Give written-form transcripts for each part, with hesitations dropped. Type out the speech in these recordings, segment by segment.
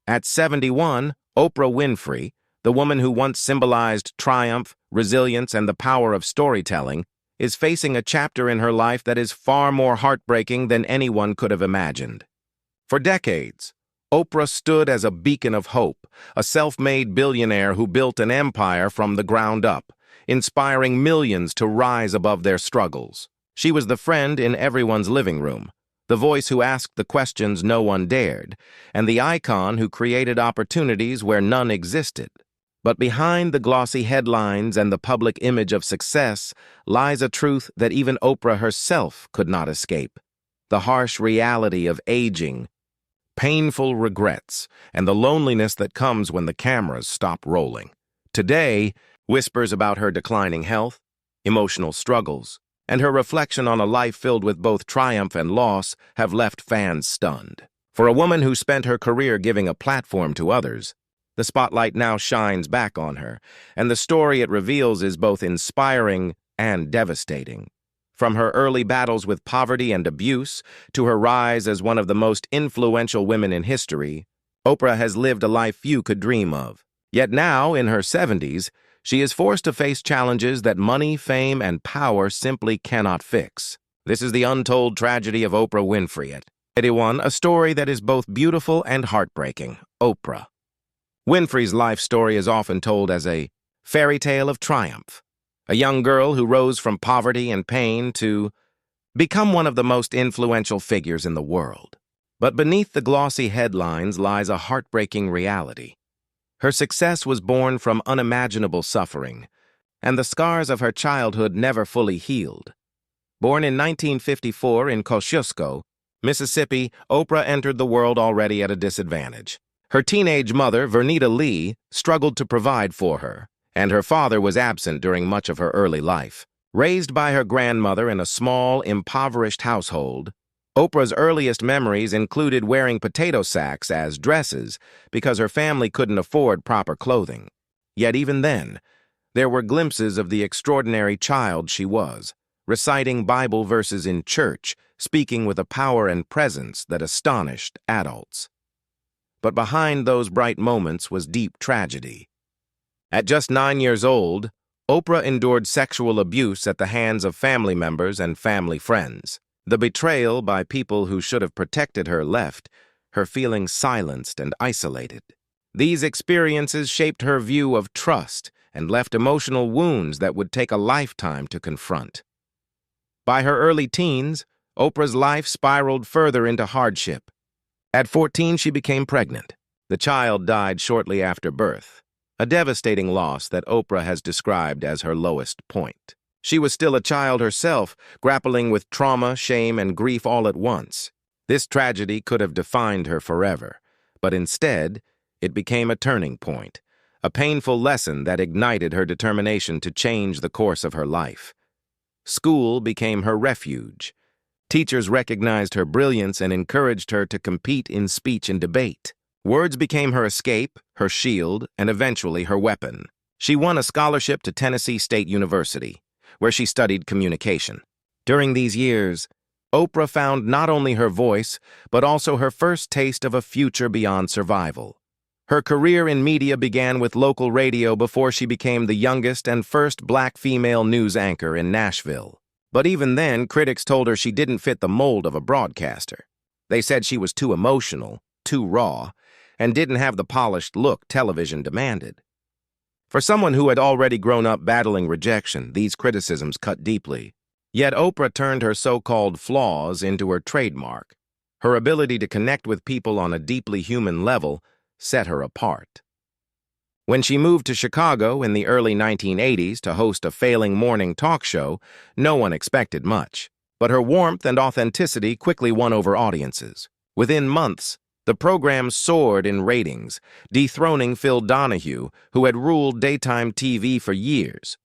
At 71, Oprah Winfrey, the woman who once symbolized triumph, resilience, and the power of storytelling, is facing a chapter in her life that is far more heartbreaking than anyone could have imagined. For decades, Oprah stood as a beacon of hope, a self-made billionaire who built an empire from the ground up, inspiring millions to rise above their struggles. She was the friend in everyone's living room, the voice who asked the questions no one dared, and the icon who created opportunities where none existed. But behind the glossy headlines and the public image of success lies a truth that even Oprah herself could not escape: the harsh reality of aging, painful regrets, and the loneliness that comes when the cameras stop rolling. Today, whispers about her declining health, emotional struggles, and her reflection on a life filled with both triumph and loss have left fans stunned. For a woman who spent her career giving a platform to others, the spotlight now shines back on her, and the story it reveals is both inspiring and devastating. From her early battles with poverty and abuse to her rise as one of the most influential women in history, Oprah has lived a life few could dream of. Yet now, in her 70s, she is forced to face challenges that money, fame, and power simply cannot fix. This is the untold tragedy of Oprah Winfrey at 81, a story that is both beautiful and heartbreaking. Oprah Winfrey's life story is often told as a fairy tale of triumph, a young girl who rose from poverty and pain to become one of the most influential figures in the world. But beneath the glossy headlines lies a heartbreaking reality. Her success was born from unimaginable suffering, and the scars of her childhood never fully healed. Born in 1954 in Kosciuszko, Mississippi, Oprah entered the world already at a disadvantage. Her teenage mother, Vernita Lee, struggled to provide for her, and her father was absent during much of her early life. Raised by her grandmother in a small, impoverished household, Oprah's earliest memories included wearing potato sacks as dresses because her family couldn't afford proper clothing. Yet even then, there were glimpses of the extraordinary child she was, reciting Bible verses in church, speaking with a power and presence that astonished adults. But behind those bright moments was deep tragedy. At just 9 years old, Oprah endured sexual abuse at the hands of family members and family friends. The betrayal by people who should have protected her left her feeling silenced and isolated. These experiences shaped her view of trust and left emotional wounds that would take a lifetime to confront. By her early teens, Oprah's life spiraled further into hardship. At 14, she became pregnant. The child died shortly after birth, a devastating loss that Oprah has described as her lowest point. She was still a child herself, grappling with trauma, shame, and grief all at once. This tragedy could have defined her forever, but instead, it became a turning point, a painful lesson that ignited her determination to change the course of her life. School became her refuge. Teachers recognized her brilliance and encouraged her to compete in speech and debate. Words became her escape, her shield, and eventually her weapon. She won a scholarship to Tennessee State University, where she studied communication. During these years, Oprah found not only her voice, but also her first taste of a future beyond survival. Her career in media began with local radio before she became the youngest and first black female news anchor in Nashville. But even then, critics told her she didn't fit the mold of a broadcaster. They said she was too emotional, too raw, and didn't have the polished look television demanded. For someone who had already grown up battling rejection, these criticisms cut deeply. Yet Oprah turned her so-called flaws into her trademark. Her ability to connect with people on a deeply human level set her apart. When she moved to Chicago in the early 1980s to host a failing morning talk show, no one expected much. But her warmth and authenticity quickly won over audiences. Within months, the program soared in ratings, dethroning Phil Donahue, who had ruled daytime TV for years.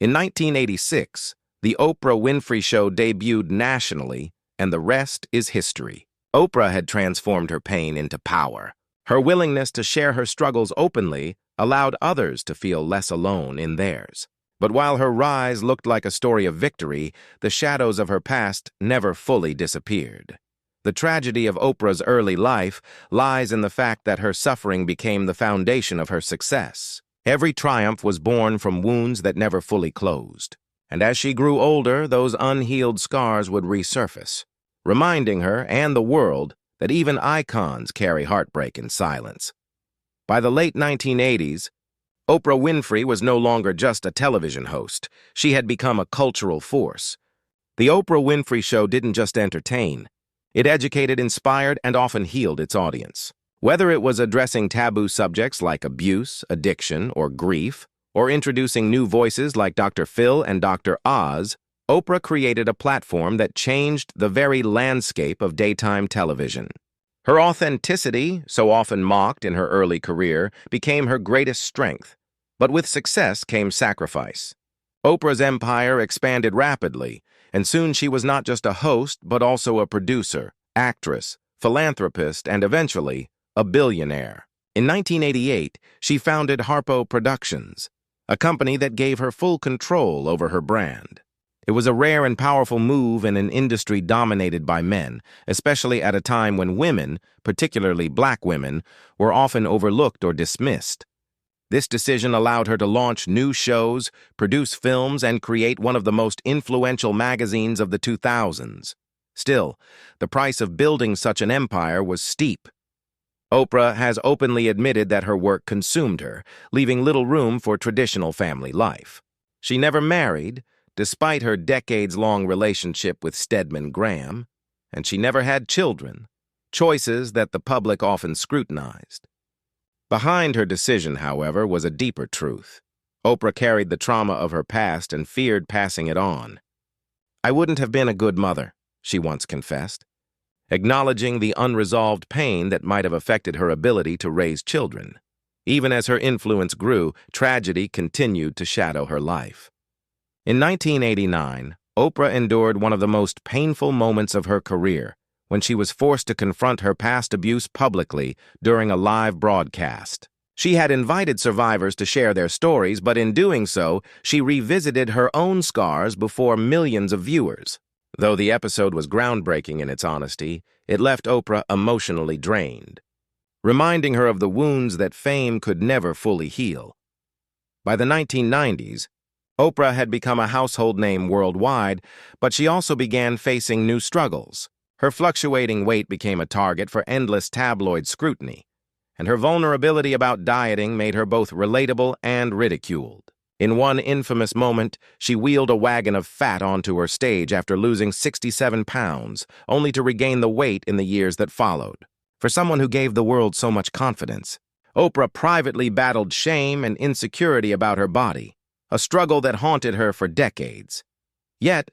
In 1986, The Oprah Winfrey Show debuted nationally, and the rest is history. Oprah had transformed her pain into power. Her willingness to share her struggles openly allowed others to feel less alone in theirs. But while her rise looked like a story of victory, the shadows of her past never fully disappeared. The tragedy of Oprah's early life lies in the fact that her suffering became the foundation of her success. Every triumph was born from wounds that never fully closed. And as she grew older, those unhealed scars would resurface, reminding her and the world that even icons carry heartbreak in silence. By the late 1980s, Oprah Winfrey was no longer just a television host. She had become a cultural force. The Oprah Winfrey Show didn't just entertain. It educated, inspired, and often healed its audience. Whether it was addressing taboo subjects like abuse, addiction, or grief, or introducing new voices like Dr. Phil and Dr. Oz, Oprah created a platform that changed the very landscape of daytime television. Her authenticity, so often mocked in her early career, became her greatest strength. But with success came sacrifice. Oprah's empire expanded rapidly, and soon she was not just a host, but also a producer, actress, philanthropist, and eventually, a billionaire. In 1988, she founded Harpo Productions, a company that gave her full control over her brand. It was a rare and powerful move in an industry dominated by men, especially at a time when women, particularly black women, were often overlooked or dismissed. This decision allowed her to launch new shows, produce films, and create one of the most influential magazines of the 2000s. Still, the price of building such an empire was steep. Oprah has openly admitted that her work consumed her, leaving little room for traditional family life. She never married, despite her decades-long relationship with Stedman Graham, and she never had children, choices that the public often scrutinized. Behind her decision, however, was a deeper truth. Oprah carried the trauma of her past and feared passing it on. "I wouldn't have been a good mother," she once confessed, acknowledging the unresolved pain that might have affected her ability to raise children. Even as her influence grew, tragedy continued to shadow her life. In 1989, Oprah endured one of the most painful moments of her career when she was forced to confront her past abuse publicly during a live broadcast. She had invited survivors to share their stories, but in doing so, she revisited her own scars before millions of viewers. Though the episode was groundbreaking in its honesty, it left Oprah emotionally drained, reminding her of the wounds that fame could never fully heal. By the 1990s, Oprah had become a household name worldwide, but she also began facing new struggles. Her fluctuating weight became a target for endless tabloid scrutiny, and her vulnerability about dieting made her both relatable and ridiculed. In one infamous moment, she wheeled a wagon of fat onto her stage after losing 67 pounds, only to regain the weight in the years that followed. For someone who gave the world so much confidence, Oprah privately battled shame and insecurity about her body, a struggle that haunted her for decades. Yet,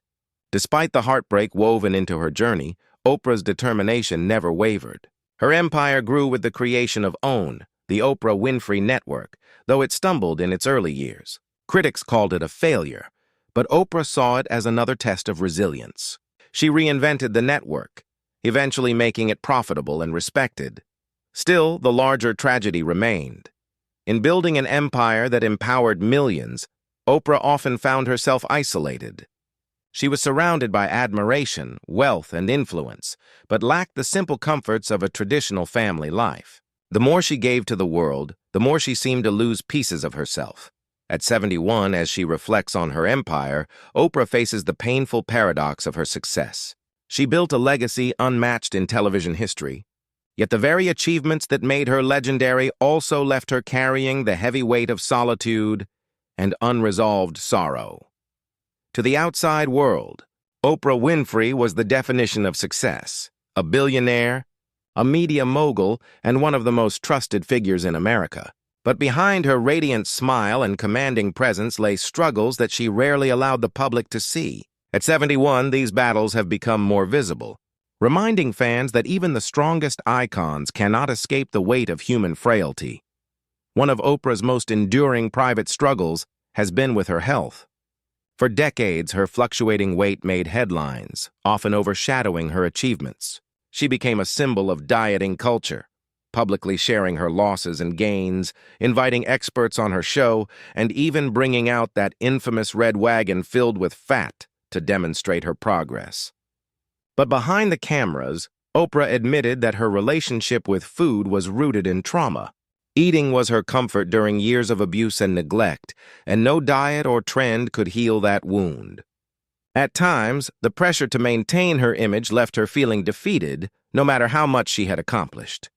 despite the heartbreak woven into her journey, Oprah's determination never wavered. Her empire grew with the creation of OWN, the Oprah Winfrey Network, though it stumbled in its early years. Critics called it a failure, but Oprah saw it as another test of resilience. She reinvented the network, eventually making it profitable and respected. Still, the larger tragedy remained. In building an empire that empowered millions, Oprah often found herself isolated. She was surrounded by admiration, wealth, and influence, but lacked the simple comforts of a traditional family life. The more she gave to the world, the more she seemed to lose pieces of herself. At 71, as she reflects on her empire, Oprah faces the painful paradox of her success. She built a legacy unmatched in television history, yet the very achievements that made her legendary also left her carrying the heavy weight of solitude and unresolved sorrow. To the outside world, Oprah Winfrey was the definition of success, a billionaire, a media mogul, and one of the most trusted figures in America. But behind her radiant smile and commanding presence lay struggles that she rarely allowed the public to see. At 71, these battles have become more visible, reminding fans that even the strongest icons cannot escape the weight of human frailty. One of Oprah's most enduring private struggles has been with her health. For decades, her fluctuating weight made headlines, often overshadowing her achievements. She became a symbol of dieting culture, publicly sharing her losses and gains, inviting experts on her show, and even bringing out that infamous red wagon filled with fat to demonstrate her progress. But behind the cameras, Oprah admitted that her relationship with food was rooted in trauma. Eating was her comfort during years of abuse and neglect, and no diet or trend could heal that wound. At times, the pressure to maintain her image left her feeling defeated, no matter how much she had accomplished.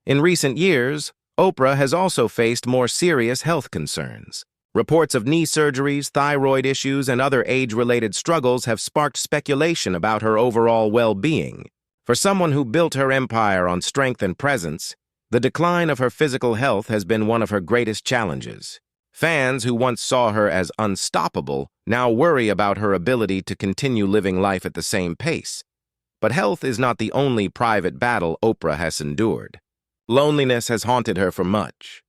In recent years, Oprah has also faced more serious health concerns. Reports of knee surgeries, thyroid issues, and other age-related struggles have sparked speculation about her overall well-being. For someone who built her empire on strength and presence, the decline of her physical health has been one of her greatest challenges. Fans who once saw her as unstoppable now worry about her ability to continue living life at the same pace. But health is not the only private battle Oprah has endured. Loneliness has haunted her for much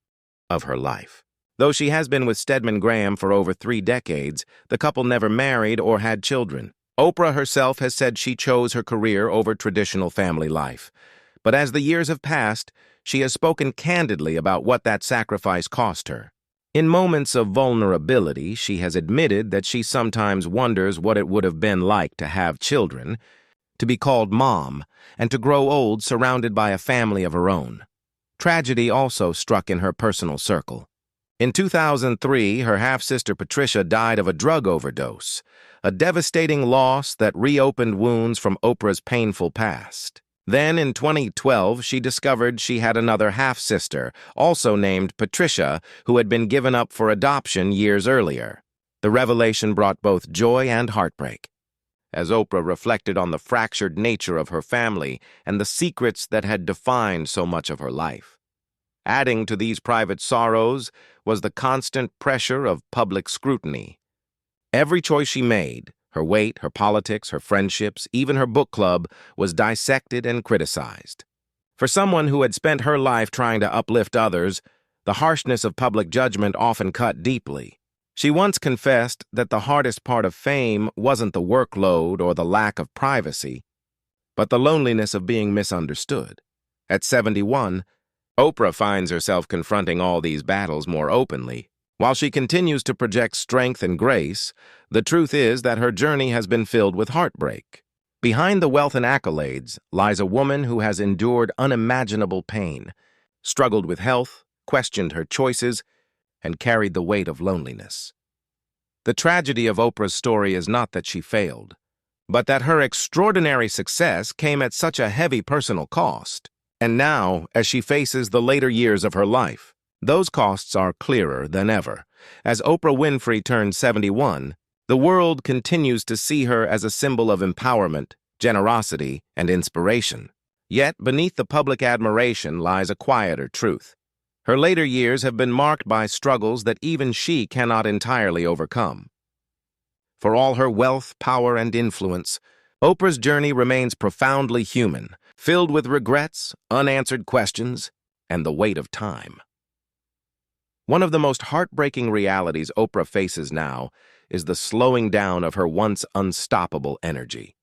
of her life. Though she has been with Stedman Graham for over 3 decades, the couple never married or had children. Oprah herself has said she chose her career over traditional family life. But as the years have passed, she has spoken candidly about what that sacrifice cost her. In moments of vulnerability, she has admitted that she sometimes wonders what it would have been like to have children, to be called mom, and to grow old surrounded by a family of her own. Tragedy also struck in her personal circle. In 2003, her half-sister Patricia died of a drug overdose, a devastating loss that reopened wounds from Oprah's painful past. Then, in 2012, she discovered she had another half-sister, also named Patricia, who had been given up for adoption years earlier. The revelation brought both joy and heartbreak. As Oprah reflected on the fractured nature of her family and the secrets that had defined so much of her life. Adding to these private sorrows was the constant pressure of public scrutiny. Every choice she made, her weight, her politics, her friendships, even her book club, was dissected and criticized. For someone who had spent her life trying to uplift others, the harshness of public judgment often cut deeply. She once confessed that the hardest part of fame wasn't the workload or the lack of privacy, but the loneliness of being misunderstood. At 71, Oprah finds herself confronting all these battles more openly. While she continues to project strength and grace, the truth is that her journey has been filled with heartbreak. Behind the wealth and accolades lies a woman who has endured unimaginable pain, struggled with health, questioned her choices, and carried the weight of loneliness. The tragedy of Oprah's story is not that she failed, but that her extraordinary success came at such a heavy personal cost. And now, as she faces the later years of her life, those costs are clearer than ever. As Oprah Winfrey turned 71, the world continues to see her as a symbol of empowerment, generosity, and inspiration. Yet, beneath the public admiration lies a quieter truth. Her later years have been marked by struggles that even she cannot entirely overcome. For all her wealth, power, and influence, Oprah's journey remains profoundly human, filled with regrets, unanswered questions, and the weight of time. One of the most heartbreaking realities Oprah faces now is the slowing down of her once unstoppable energy.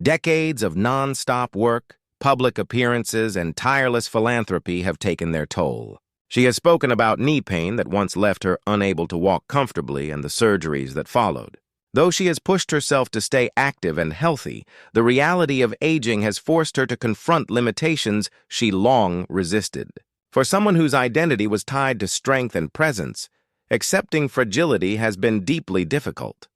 Decades of non-stop work, public appearances, and tireless philanthropy have taken their toll. She has spoken about knee pain that once left her unable to walk comfortably and the surgeries that followed. Though she has pushed herself to stay active and healthy, the reality of aging has forced her to confront limitations she long resisted. For someone whose identity was tied to strength and presence, accepting fragility has been deeply difficult.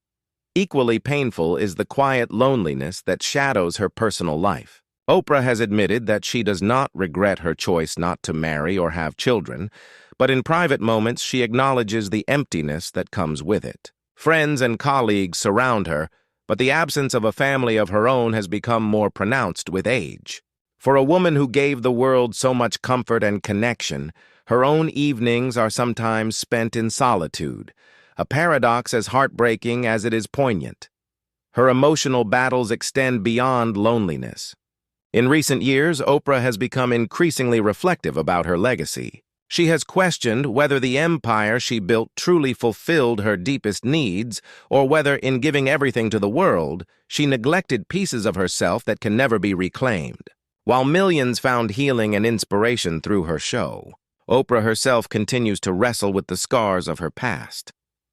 Equally painful is the quiet loneliness that shadows her personal life. Oprah has admitted that she does not regret her choice not to marry or have children, but in private moments she acknowledges the emptiness that comes with it. Friends and colleagues surround her, but the absence of a family of her own has become more pronounced with age. For a woman who gave the world so much comfort and connection, her own evenings are sometimes spent in solitude, a paradox as heartbreaking as it is poignant. Her emotional battles extend beyond loneliness. In recent years, Oprah has become increasingly reflective about her legacy. She has questioned whether the empire she built truly fulfilled her deepest needs, or whether, in giving everything to the world, she neglected pieces of herself that can never be reclaimed. While millions found healing and inspiration through her show, Oprah herself continues to wrestle with the scars of her past,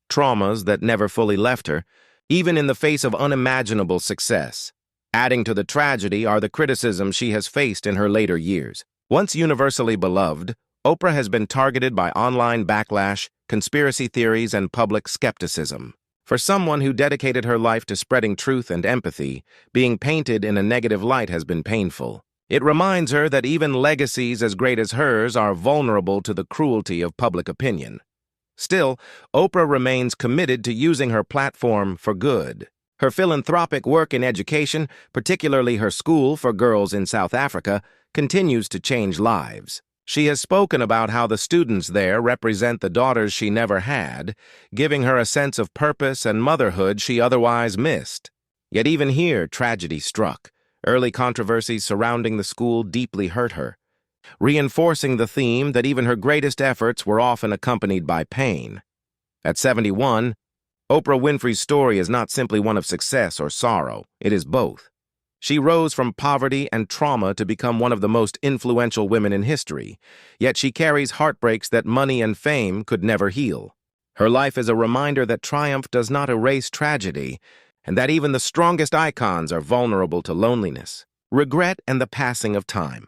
traumas that never fully left her, even in the face of unimaginable success. Adding to the tragedy are the criticisms she has faced in her later years. Once universally beloved, Oprah has been targeted by online backlash, conspiracy theories, and public skepticism. For someone who dedicated her life to spreading truth and empathy, being painted in a negative light has been painful. It reminds her that even legacies as great as hers are vulnerable to the cruelty of public opinion. Still, Oprah remains committed to using her platform for good. Her philanthropic work in education, particularly her school for girls in South Africa, continues to change lives. She has spoken about how the students there represent the daughters she never had, giving her a sense of purpose and motherhood she otherwise missed. Yet even here, tragedy struck. Early controversies surrounding the school deeply hurt her, reinforcing the theme that even her greatest efforts were often accompanied by pain. At 71, Oprah Winfrey's story is not simply one of success or sorrow, it is both. She rose from poverty and trauma to become one of the most influential women in history, yet she carries heartbreaks that money and fame could never heal. Her life is a reminder that triumph does not erase tragedy, and that even the strongest icons are vulnerable to loneliness, regret, and the passing of time.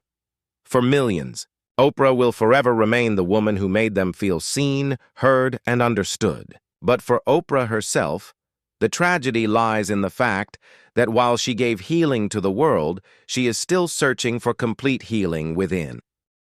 For millions, Oprah will forever remain the woman who made them feel seen, heard, and understood. But for Oprah herself, the tragedy lies in the fact that while she gave healing to the world, she is still searching for complete healing within.